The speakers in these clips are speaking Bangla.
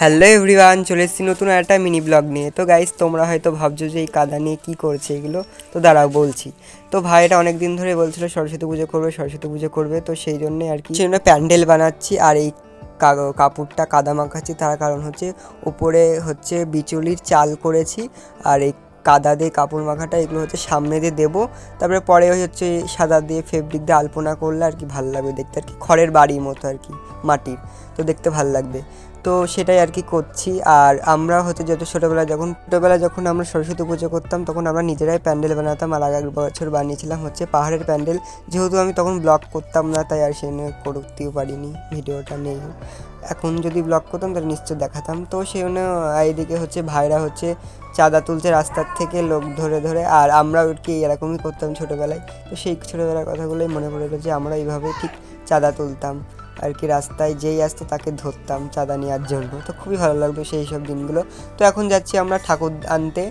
হ্যালো এভরিওয়ান, চলে এসেছি নতুন একটা মিনি ব্লগ নিয়ে। তো গাইস, তোমরা হয়তো ভাবছো যে এই কাদা নিয়ে কী করছে এগুলো, তো দাঁড়াও বলছি। তো ভাইটা অনেক দিন ধরে বলছিল সরস্বতী পুজো করবে, সরস্বতী পুজো করবে, তো সেই জন্যে আর কি সেই জন্য প্যান্ডেল বানাচ্ছি। আর এই কাপড়টা কাদা মাখাচ্ছি, তার কারণ হচ্ছে উপরে হচ্ছে বিচুলির চাল করেছি, আর এই কাদা দিয়ে কাপড় মাখাটা এগুলো হচ্ছে সামনে দিয়ে দেবো। তারপরে পরে হচ্ছে সাদা দিয়ে ফেব্রিক দিয়ে আলপনা করলে আর কি ভালো লাগবে দেখতে, আর কি খড়ের বাড়ির মতো আর কি, মাটির, তো দেখতে ভালো লাগবে। তো সেটাই আর কি করছি। আর আমরা হচ্ছে যত ছোটোবেলায় যখন আমরা সরস্বতী পুজো করতাম, তখন আমরা নিজেরাই প্যান্ডেল বানাতাম। আর আগের বছর বানিয়েছিলাম হচ্ছে পাহাড়ের প্যান্ডেল। যেহেতু আমি তখন ব্লগ করতাম না, তাই আর সে নিয়ে করতেও পারিনি, ভিডিওটা নেই। এখন যদি ব্লগ করতাম তাহলে নিশ্চয় দেখাতাম। তো সেই জন্য এইদিকে হচ্ছে ভাইরা হচ্ছে চাঁদা তুলছে রাস্তার থেকে লোক ধরে ধরে, আর আমরাও আর কি এরকমই করতাম ছোটোবেলায়। তো সেই ছোটোবেলার কথাগুলোই মনে পড়ে গেছে যে আমরা এইভাবে ঠিক চাঁদা তুলতাম আর কি, রাস্তায় যেই আসতো তাকে ধরতাম চাঁদা নেওয়ার জন্য। তো খুবই ভালো লাগতো সেই সব দিনগুলো। তো এখন যাচ্ছি আমরা ঠাকুর আনতে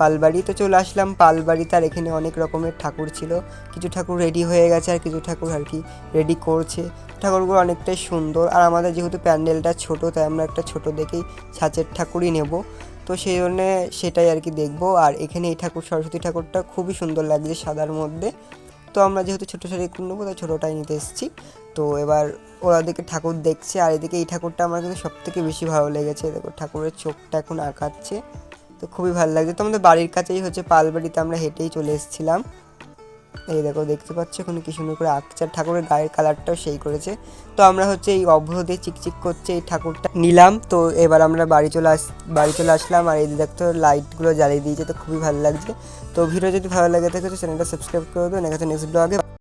পালবাড়ি। তো চলে আসলাম পালবাড়িতে, আর এখানে অনেক রকমের ঠাকুর ছিল। কিছু ঠাকুর রেডি হয়ে গেছে আর কিছু ঠাকুর আর কি রেডি করছে। ঠাকুরগুলো অনেকটাই সুন্দর, আর আমাদের যেহেতু প্যান্ডেলটা ছোট, তাই আমরা একটা ছোট দেখেই ছাঁচের ঠাকুরই নেব। তো সেই জন্যে সেটাই আর কি দেখবো। আর এখানে এই ঠাকুর, সরস্বতী ঠাকুরটা খুবই সুন্দর লাগছে সাদার মধ্যে। তো আমরা যেহেতু ছোটো ঠাকুর নেবো, তাই ছোটোটাই নিতে এসেছি। তো এবার ওরা দিকে ঠাকুর দেখছে, আর এদিকে এই ঠাকুরটা আমার কিন্তু সব থেকে বেশি ভালো লেগেছে। দেখো ঠাকুরের চোখটা এখন আঁকাচ্ছে, তো খুবই ভালো লাগছে। তো আমাদের বাড়ির কাছেই হচ্ছে পালবাড়িতে, আমরা হেঁটেই চলে এসেছিলাম। এই দেখো, দেখতে পাচ্ছ এখানে কি সুন্দর করে আঁকছে, ঠাকুরের গায়ের কালারটাও সেই করেছে। তো আমরা হচ্ছে এই অভ্র দিয়ে চিকচিক করছে এই ঠাকুরটা নিলাম। তো এবার আমরা বাড়ি চলে আসলাম, আর এই দেখতে লাইটগুলো জ্বালিয়ে দিয়েছে, তো খুবই ভালো লাগছে। তো ভিডিও যদি ভালো লাগে থাকে তো চ্যানেলটা সাবস্ক্রাইব করে দেবেন। নেক্সট ব্লগে